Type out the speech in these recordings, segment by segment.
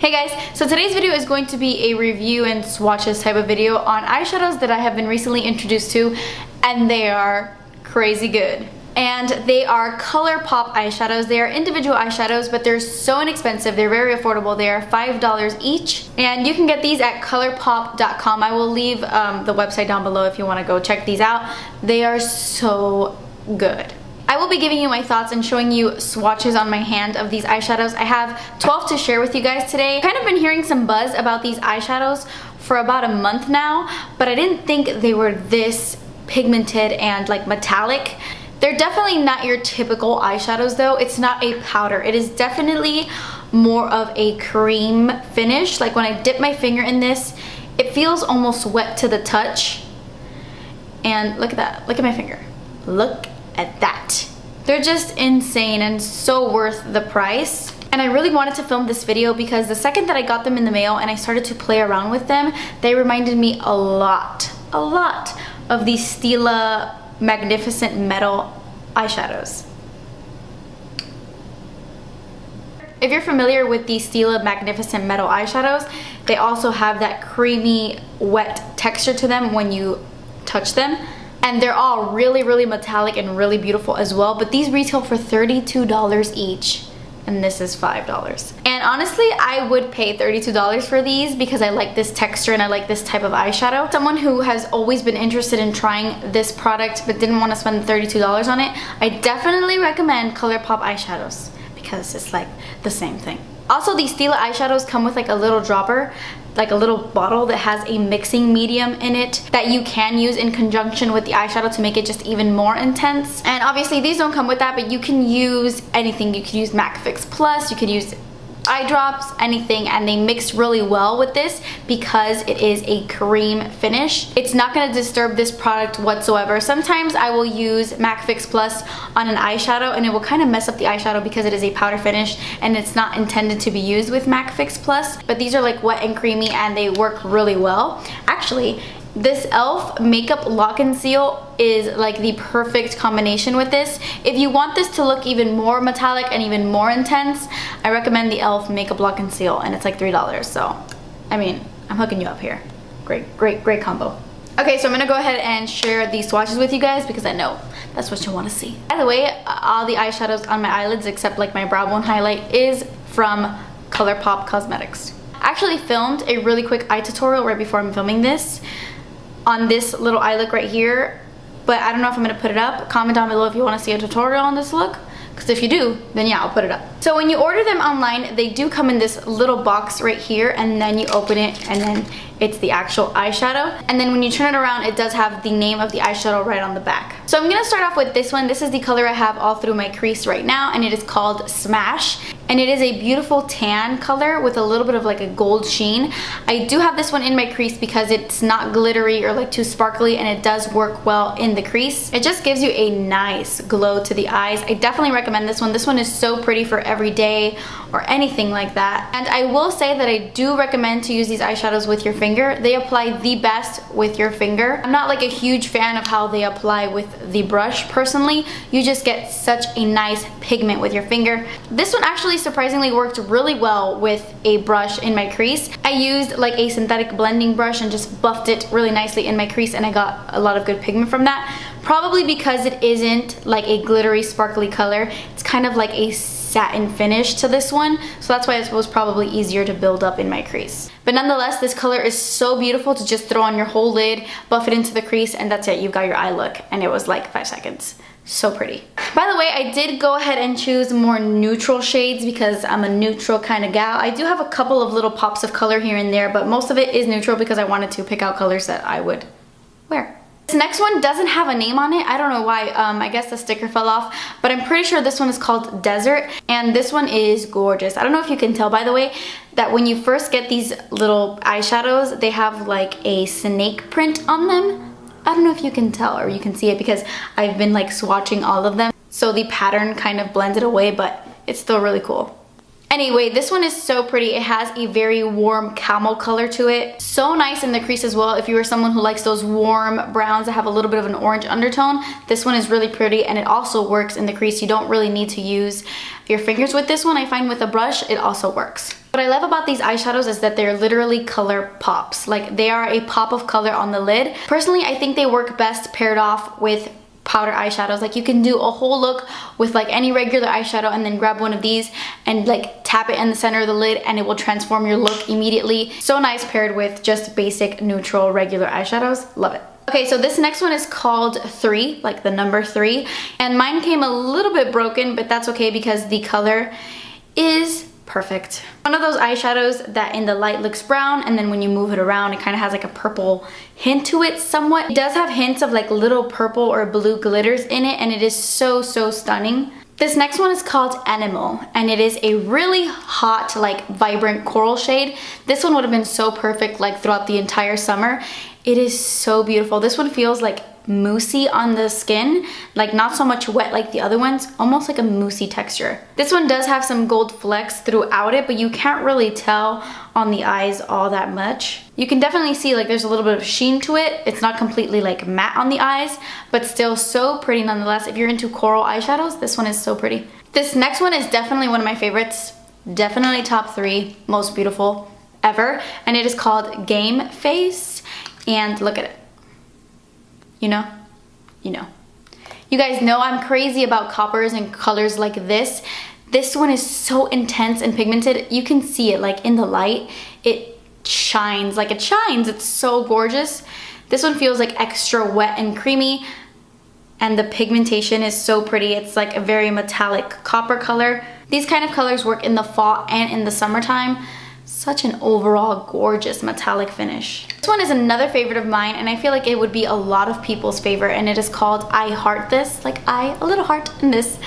Hey guys, so today's video is going to be a review and swatches type of video on eyeshadows that I have been recently introduced to, and they are crazy good. And they are ColourPop eyeshadows. They are individual eyeshadows, but they're so inexpensive. They're very affordable. They are $5 each, and you can get these at ColourPop.com. I will leave the website down below if you want to go check these out. They are so good. I will be giving you my thoughts and showing you swatches on my hand of these eyeshadows. I have 12 to share with you guys today. I've kind of been hearing some buzz about these eyeshadows for about a month now, but I didn't think they were this pigmented and like metallic. They're definitely not your typical eyeshadows though. It's not a powder. It is definitely more of a cream finish. Like when I dip my finger in this, it feels almost wet to the touch. And look at that. Look at my finger. Look at that. They're just insane and so worth the price. And I really wanted to film this video because the second that I got them in the mail and I started to play around with them, they reminded me a lot of the Stila Magnificent Metal eyeshadows. If you're familiar with the Stila Magnificent Metal eyeshadows, they also have that creamy, wet texture to them when you touch them. And they're all really metallic and really beautiful as well. But these retail for $32 each. And this is $5. And honestly, I would pay $32 for these because I like this texture and I like this type of eyeshadow. Someone who has always been interested in trying this product but didn't want to spend $32 on it, I definitely recommend ColourPop eyeshadows because it's like the same thing. Also, these Stila eyeshadows come with like a little dropper, like a little bottle that has a mixing medium in it that you can use in conjunction with the eyeshadow to make it just even more intense. And obviously these don't come with that, but you can use anything. You could use MAC Fix Plus, you could use eye drops, anything, and they mix really well with this because it is a cream finish. It's not going to disturb this product whatsoever. Sometimes I will use MAC Fix Plus on an eyeshadow and it will kind of mess up the eyeshadow because it is a powder finish and it's not intended to be used with MAC Fix Plus, but these are like wet and creamy and they work really well. Actually, this e.l.f. Makeup Lock and Seal is like the perfect combination with this. If you want this to look even more metallic and even more intense, I recommend the e.l.f. Makeup Lock and Seal, and it's like $3. So, I mean, I'm hooking you up here. Great combo. Okay, so I'm gonna go ahead and share these swatches with you guys because I know that's what you want to see. By the way, all the eyeshadows on my eyelids except like my brow bone highlight is from ColourPop Cosmetics. I actually filmed a really quick eye tutorial right before I'm filming this on this little eye look right here, but I don't know if I'm gonna put it up. Comment down below if you want to see a tutorial on this look, because if you do, then yeah, I'll put it up. So when you order them online, they do come in this little box right here, and then you open it and then it's the actual eyeshadow, and then when you turn it around, it does have the name of the eyeshadow right on the back. So I'm gonna start off with this one. This is the color I have all through my crease right now, and it is called Smash, and it is a beautiful tan color with a little bit of like a gold sheen. I do have this one in my crease because it's not glittery or like too sparkly, and it does work well in the crease. It just gives you a nice glow to the eyes. I definitely recommend this one. This one is so pretty for every day or anything like that. And I will say that I do recommend to use these eyeshadows with your finger. They apply the best with your finger. I'm not like a huge fan of how they apply with the brush personally. You just get such a nice pigment with your finger. This one actually surprisingly worked really well with a brush in my crease. I used like a synthetic blending brush and just buffed it really nicely in my crease, and I got a lot of good pigment from that. Probably because it isn't like a glittery sparkly color. It's kind of like a satin finish to this one, so that's why it was probably easier to build up in my crease. But nonetheless, this color is so beautiful to just throw on your whole lid, buff it into the crease, and that's it. You've got your eye look, and it was like 5 seconds. So pretty. By the way, I did go ahead and choose more neutral shades because I'm a neutral kind of gal. I do have a couple of little pops of color here and there, but most of it is neutral because I wanted to pick out colors that I would wear. This next one doesn't have a name on it. I don't know why. I guess the sticker fell off, but I'm pretty sure this one is called Desert, and this one is gorgeous. I don't know if you can tell, by the way, that when you first get these little eyeshadows, they have like a snake print on them. I don't know if you can tell or you can see it because I've been like swatching all of them, so the pattern kind of blended away, but it's still really cool. Anyway, this one is so pretty. It has a very warm camel color to it. So nice in the crease as well. If you are someone who likes those warm browns that have a little bit of an orange undertone, this one is really pretty, and it also works in the crease. You don't really need to use your fingers with this one. I find with a brush, it also works. What I love about these eyeshadows is that they're literally color pops. Like, they are a pop of color on the lid. Personally, I think they work best paired off with powder eyeshadows. Like, you can do a whole look with like any regular eyeshadow and then grab one of these and like tap it in the center of the lid and it will transform your look immediately. So nice paired with just basic neutral regular eyeshadows. Love it. Okay, so this next one is called 3, like the number 3, and mine came a little bit broken, but that's okay because the color is perfect. One of those eyeshadows that in the light looks brown, and then when you move it around, it kind of has like a purple hint to it somewhat. It does have hints of like little purple or blue glitters in it, and it is so stunning. This next one is called Animal, and it is a really hot, like vibrant coral shade. This one would have been so perfect like throughout the entire summer. It is so beautiful. This one feels like moussey on the skin, like not so much wet like the other ones, almost like a moussey texture. This one does have some gold flecks throughout it, but you can't really tell on the eyes all that much. You can definitely see like there's a little bit of sheen to it. It's not completely like matte on the eyes, but still so pretty nonetheless. If you're into coral eyeshadows, this one is so pretty. This next one is definitely one of my favorites. Definitely top 3 most beautiful ever, and it is called Game Face. And look at it. You know? You know. You guys know I'm crazy about coppers and colors like this. This one is so intense and pigmented. You can see it like in the light. It shines like it shines. It's so gorgeous. This one feels like extra wet and creamy. And the pigmentation is so pretty. It's like a very metallic copper color. These kind of colors work in the fall and in the summertime. Such an overall gorgeous metallic finish. This one is another favorite of mine, and I feel like it would be a lot of people's favorite, and it is called I Heart This. Like a little heart in this.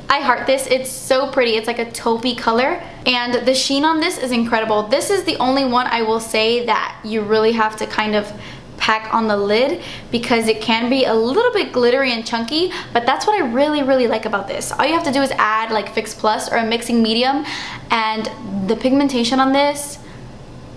I Heart This. It's so pretty. It's like a taupey color, and the sheen on this is incredible. This is the only one I will say that you really have to kind of pack on the lid because it can be a little bit glittery and chunky, but that's what I really like about this. All you have to do is add like Fix Plus or a mixing medium, and the pigmentation on this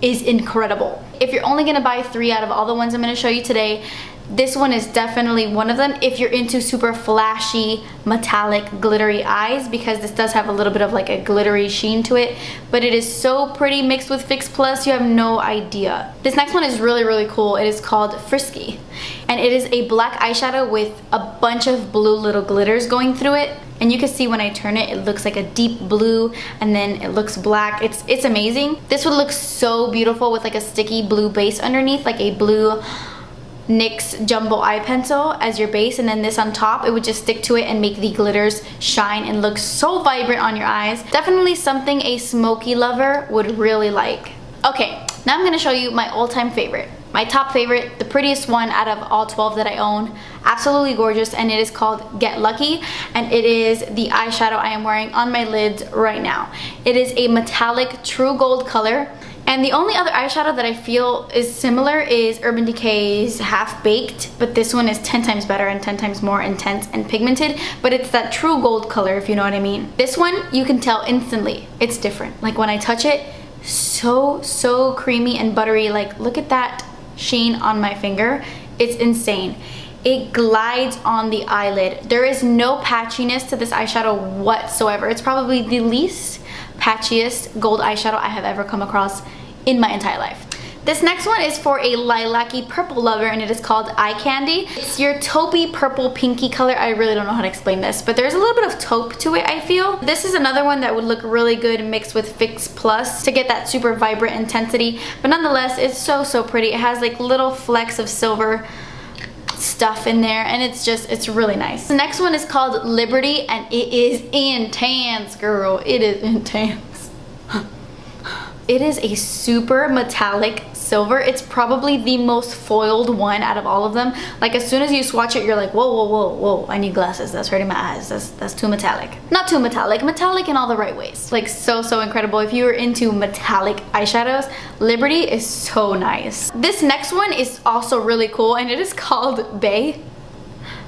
is incredible. If you're only gonna buy 3 out of all the ones I'm gonna show you today, this one is definitely one of them if you're into super flashy, metallic, glittery eyes, because this does have a little bit of like a glittery sheen to it, but it is so pretty mixed with Fix Plus, you have no idea. This next one is really cool. It is called Frisky, and it is a black eyeshadow with a bunch of blue little glitters going through it. And you can see when I turn it, it looks like a deep blue, and then it looks black. It's amazing. This would look so beautiful with like a sticky blue base underneath, like a blue NYX Jumbo Eye Pencil as your base, and then this on top. It would just stick to it and make the glitters shine and look so vibrant on your eyes. Definitely something a smoky lover would really like. Okay, now I'm gonna show you my all-time favorite. My top favorite, the prettiest one out of all 12 that I own. Absolutely gorgeous, and it is called Get Lucky, and it is the eyeshadow I am wearing on my lids right now. It is a metallic true gold color, and the only other eyeshadow that I feel is similar is Urban Decay's Half Baked, but this one is 10 times better and 10 times more intense and pigmented, but it's that true gold color, if you know what I mean. This one, you can tell instantly it's different. Like when I touch it, so creamy and buttery. Like look at that sheen on my finger. It's insane. It glides on the eyelid. There is no patchiness to this eyeshadow whatsoever. It's probably the least patchiest gold eyeshadow I have ever come across in my entire life. This next one is for a lilac-y purple lover, and it is called Eye Candy. It's your taupey purple pinky color. I really don't know how to explain this, but there's a little bit of taupe to it, I feel. This is another one that would look really good mixed with Fix Plus to get that super vibrant intensity, but nonetheless, it's so pretty. It has like little flecks of silver stuff in there, and it's really nice. The next one is called Liberty, and it is intense, girl. It is intense. It is a super metallic silver. It's probably the most foiled one out of all of them. Like as soon as you swatch it, you're like, whoa, I need glasses. That's hurting my eyes. That's too metallic. Not too metallic, metallic in all the right ways. Like so incredible. If you're into metallic eyeshadows, Liberty is so nice. This next one is also really cool, and it is called Bae.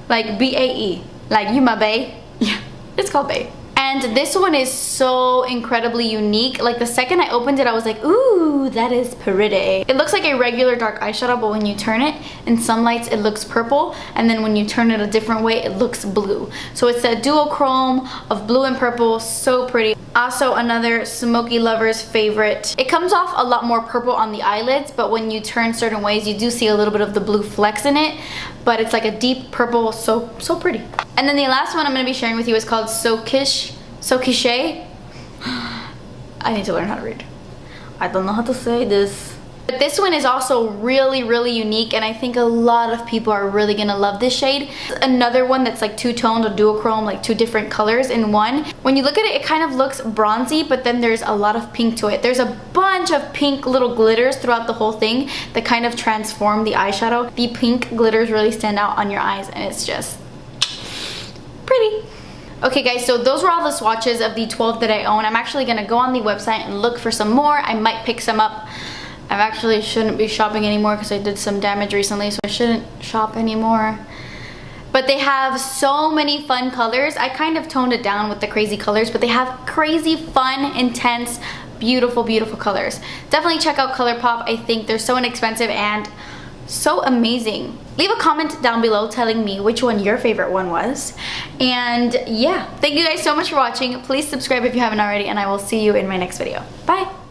Like B-A-E. Like you my bae. Yeah, it's called Bae. And this one is so incredibly unique. Like the second I opened it, I was like, ooh, that is pretty. It looks like a regular dark eyeshadow, but when you turn it, in some lights it looks purple, and then when you turn it a different way, it looks blue. So it's a duochrome of blue and purple, so pretty. Also another smoky lover's favorite. It comes off a lot more purple on the eyelids, but when you turn certain ways, you do see a little bit of the blue flecks in it, but it's like a deep purple, so pretty. And then the last one I'm gonna be sharing with you is called So Quiche. I need to learn how to read. I don't know how to say this. But this one is also really unique, and I think a lot of people are really gonna love this shade. Another one that's like two-toned or duochrome, like two different colors in one. When you look at it, it kind of looks bronzy, but then there's a lot of pink to it. There's a bunch of pink little glitters throughout the whole thing that kind of transform the eyeshadow. The pink glitters really stand out on your eyes, and it's just pretty. Okay guys, so those were all the swatches of the 12 that I own. I'm actually gonna go on the website and look for some more. I might pick some up. I actually shouldn't be shopping anymore because I did some damage recently, so I shouldn't shop anymore. But they have so many fun colors. I kind of toned it down with the crazy colors, but they have crazy, fun, intense, beautiful colors. Definitely check out ColourPop. I think they're so inexpensive and so amazing. Leave a comment down below telling me which one your favorite one was. And yeah, thank you guys so much for watching. Please subscribe if you haven't already, and I will see you in my next video. Bye!